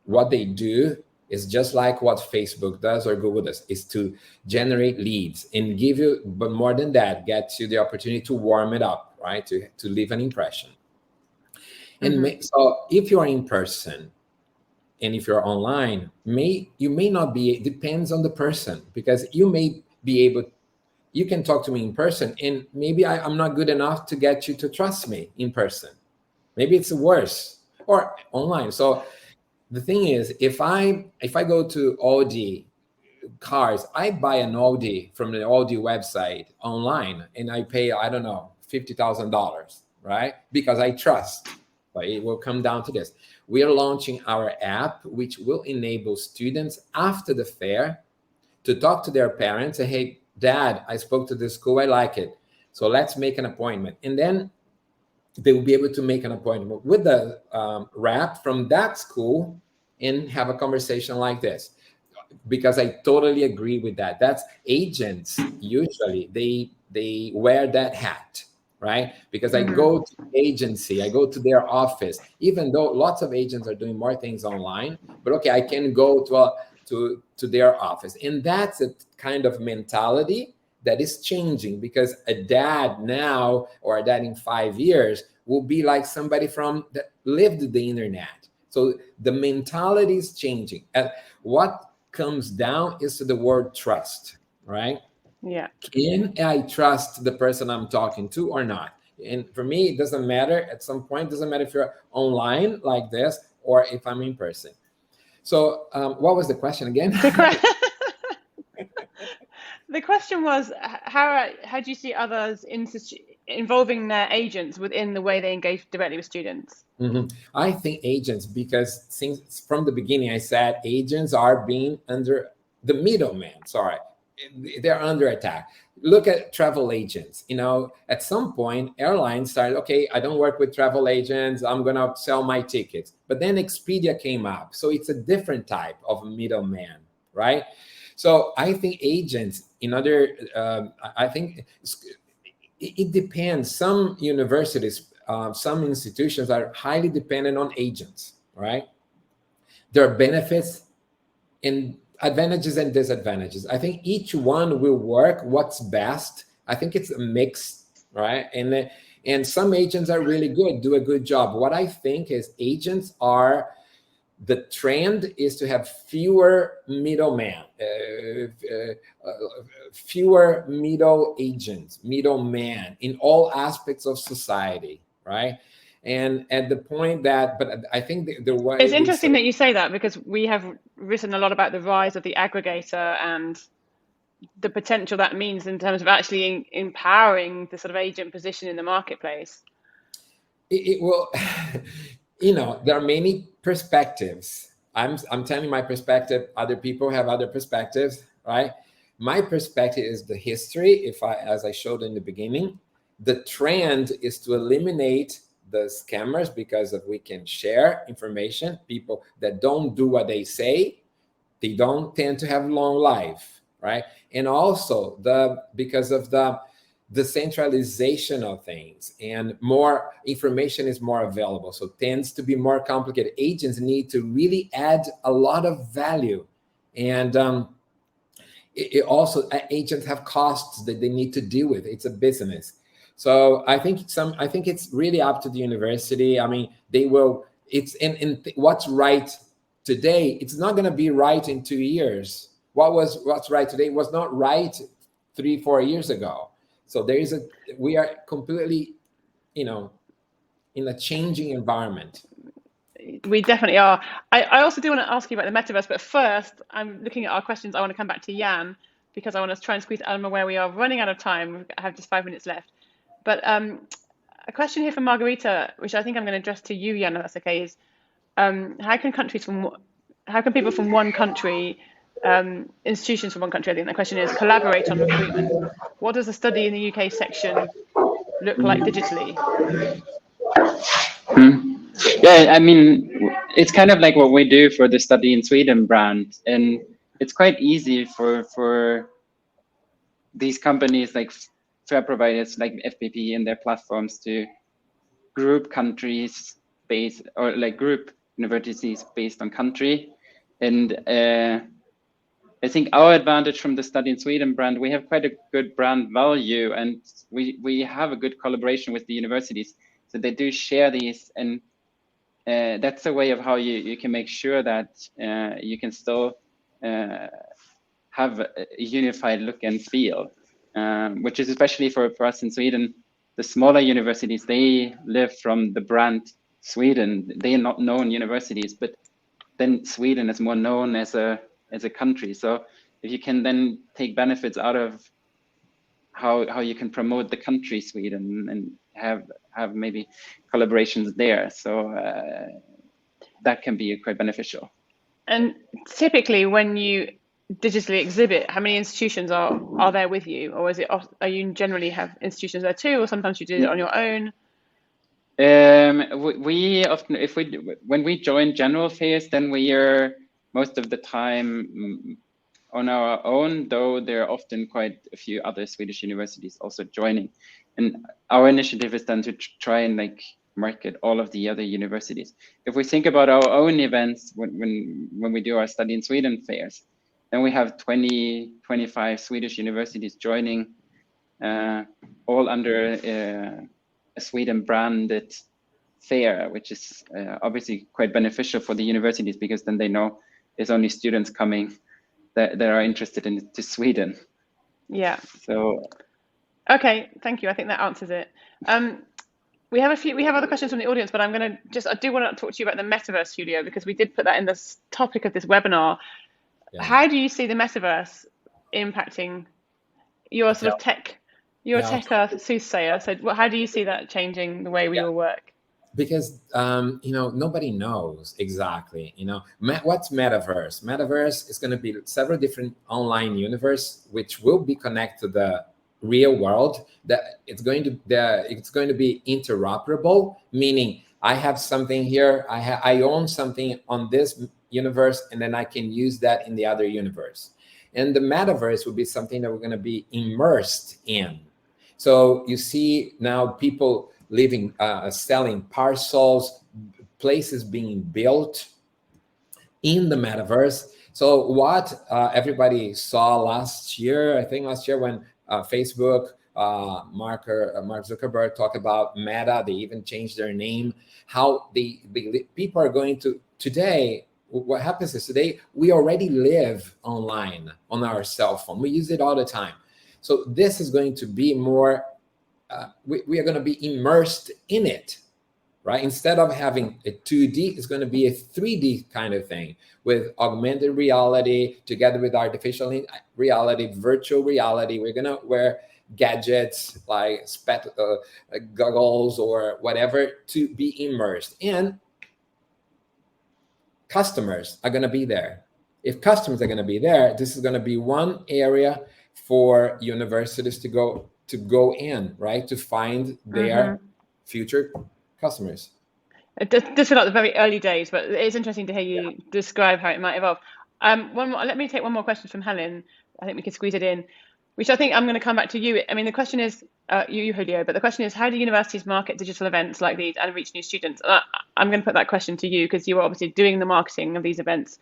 what they do is just like what Facebook does or Google does, is to generate leads and give you, but more than that, gets you the opportunity to warm it up, right? To leave an impression. And so if you are in person and if you're online, you may not be, it depends on the person, because you may be able, you can talk to me in person and maybe I'm not good enough to get you to trust me in person. Maybe it's worse, or online. So the thing is, if I go to Audi cars, I buy an Audi from the Audi website online and I pay, I don't know, $50,000, right? Because I trust. But it will come down to this. We are launching our app, which will enable students after the fair to talk to their parents and, hey, Dad, I spoke to this school, I like it, so let's make an appointment. And then they will be able to make an appointment with the rep from that school and have a conversation like this. Because I totally agree with that. That's agents, usually they wear that hat, right? Because I go to the agency, I go to their office, even though lots of agents are doing more things online, but okay, I can go to their office. And that's a kind of mentality that is changing, because a dad now or a dad in 5 years will be like somebody that lived the internet. So the mentality is changing. And what comes down is to the word trust, right? Yeah. Can I trust the person I'm talking to or not? And for me, it doesn't matter at some point. It doesn't matter if you're online like this or if I'm in person. So what was the question again? The question was, how do you see others involving their agents within the way they engage directly with students? I think agents, because since from the beginning I said agents are being under the middleman. Sorry, they're under attack. Look at travel agents. At some point, airlines started, okay, I don't work with travel agents, I'm going to sell my tickets. But then Expedia came up. So it's a different type of middleman, right? So I think agents, I think it depends. Some universities, some institutions are highly dependent on agents, right? There are benefits and advantages and disadvantages. I think each one will work what's best. I think it's a mix, right? And some agents are really good, do a good job. What I think is the trend is to have fewer middlemen, fewer middle agents, middleman in all aspects of society, right? And at the point that, but I think the way it's interesting that you say that, because we have written a lot about the rise of the aggregator and the potential that means in terms of actually empowering the sort of agent position in the marketplace. It will, there are many perspectives. I'm telling my perspective. Other people have other perspectives, right? My perspective is the history. As I showed in the beginning, the trend is to eliminate the scammers because we can share information. People that don't do what they say, they don't tend to have long life, right? And also because of the centralization of things, and more information is more available, so tends to be more complicated. Agents need to really add a lot of value, and it also agents have costs that they need to deal with. It's a business. So I think it's really up to the university. I mean, they will. It's in what's right today. It's not going to be right in 2 years. What's right today was not right 3-4 years ago. So we are completely, in a changing environment. We definitely are. I also do want to ask you about the metaverse, but first, I'm looking at our questions. I want to come back to Jan because I want to try and squeeze. I'm aware we are running out of time. I have just 5 minutes left. But a question here from Margarita, which I think I'm going to address to you, Jan, if that's okay, is how can people from one country, institutions from one country, I think the question is, collaborate on recruitment? What does the study in the UK section look like digitally? Yeah, I mean, it's kind of like what we do for the Study in Sweden brand, and it's quite easy for these companies like fair providers like FPP and their platforms to group countries based, or like group universities based on country. And I think our advantage from the Study in Sweden brand, we have quite a good brand value, and we have a good collaboration with the universities. So they do share these, and that's a way of how you can make sure that you can still have a unified look and feel, which is especially for us in Sweden. The smaller universities, they live from the brand Sweden. They are not known universities, but then Sweden is more known as a country. So if you can then take benefits out of how you can promote the country Sweden and have maybe collaborations there, so that can be quite beneficial. And typically, when you digitally exhibit, how many institutions are there with you, or are you generally have institutions there too, or sometimes you do it on your own? We often, when we join general fairs, then we are most of the time on our own, though there are often quite a few other Swedish universities also joining. And our initiative is then to try and like market all of the other universities. If we think about our own events, when we do our Study in Sweden fairs, then we have 25 Swedish universities joining, all under a Sweden branded fair, which is obviously quite beneficial for the universities, because then they know there's only students coming that are interested to Sweden. Yeah. So. Okay, thank you. I think that answers it. We have other questions from the audience, but I do want to talk to you about the metaverse, Julio, because we did put that in the topic of this webinar. Yeah. How do you see the metaverse impacting your sort of tech, soothsayer? So how do you see that changing the way we will work? Because nobody knows exactly. What's metaverse? Metaverse is going to be several different online universe which will be connected to the real world. That it's going to be interoperable, meaning I have something here, I own something on this universe, and then I can use that in the other universe. And the metaverse will be something that we're going to be immersed in. So you see now people living, selling parcels, places being built in the metaverse. So what everybody saw last year when Facebook, Mark Zuckerberg talked about Meta, they even changed their name, how the people are going to, today, what happens is today, we already live online on our cell phone. We use it all the time. So this is going to be more, we are going to be immersed in it, right? Instead of having a 2D, it's going to be a 3D kind of thing with augmented reality together with artificial reality, virtual reality. We're going to wear gadgets like goggles or whatever to be immersed in. customers are going to be there. If customers are going to be there, this is going to be one area for universities to go in, right, to find their future customers. This is like the very early days, but it's interesting to hear you describe how it might evolve. Let me take one more question from Helen. I think we can squeeze it in, which I think I'm going to come back to you. I mean, the question is, you, Julio, but the question is, how do universities market digital events like these and reach new students? I'm going to put that question to you because you are obviously doing the marketing of these events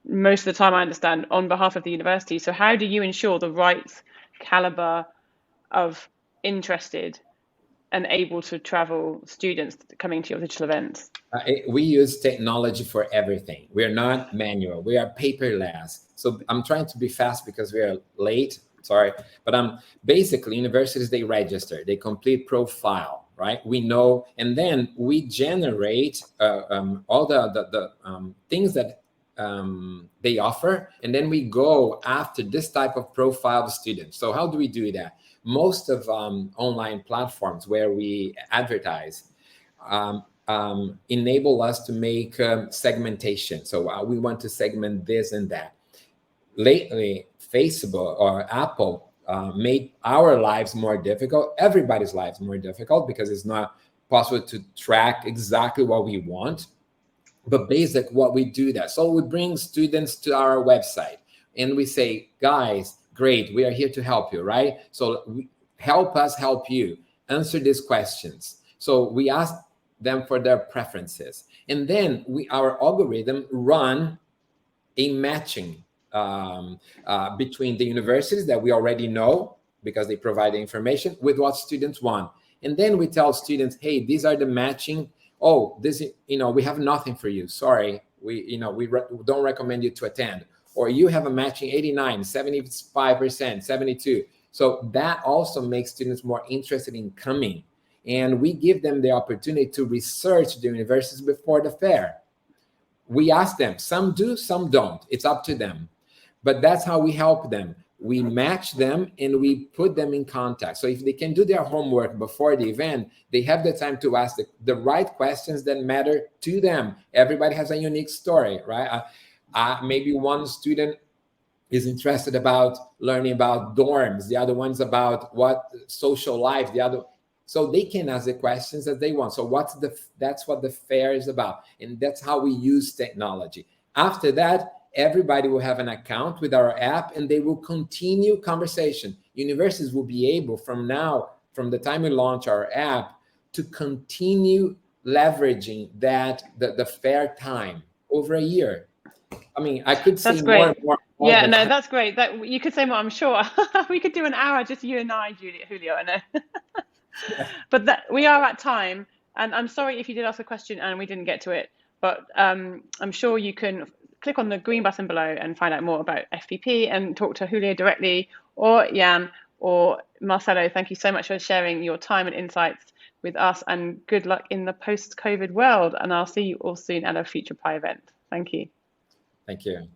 most of the time, I understand, on behalf of the university. So how do you ensure the right caliber of interested and able to travel students coming to your digital events? We use technology for everything. We are not manual. We are paperless. So I'm trying to be fast because we are late. Sorry. But basically, universities, they register. They complete profile, right? We know. And then we generate all the things that they offer. And then we go after this type of profile of students. So how do we do that? Most of online platforms where we advertise enable us to make segmentation. So we want to segment this and that. Lately, Facebook or Apple made our lives more difficult, everybody's lives more difficult, because it's not possible to track exactly what we want. But basically, what we do that. So we bring students to our website and we say, guys, great, we are here to help you, right? So help us help you answer these questions. So we ask them for their preferences. And then our algorithm run a matching between the universities that we already know because they provide the information with what students want. And then we tell students, hey, these are the matching. Oh, this, we have nothing for you. Sorry, we don't recommend you to attend. Or you have a matching 89, 75%, 72. So that also makes students more interested in coming. And we give them the opportunity to research the universities before the fair. We ask them, some do, some don't. It's up to them. But that's how we help them. We match them and we put them in contact. So if they can do their homework before the event, they have the time to ask the right questions that matter to them. Everybody has a unique story, right? Maybe one student is interested about learning about dorms. The other one's about what social life, so they can ask the questions that they want. So that's what the fair is about. And that's how we use technology. After that, everybody will have an account with our app and they will continue conversation. Universities will be able from the time we launch our app, to continue leveraging the fair time over a year. I mean, I could say more and more. Yeah, no, that's great. That you could say more, I'm sure. We could do an hour, just you and I, Julio, I know. But we are at time, and I'm sorry if you did ask a question and we didn't get to it, but I'm sure you can click on the green button below and find out more about FPP and talk to Julio directly, or Jan, or Marcelo. Thank you so much for sharing your time and insights with us, and good luck in the post-COVID world. And I'll see you all soon at a future Pi event. Thank you. Thank you.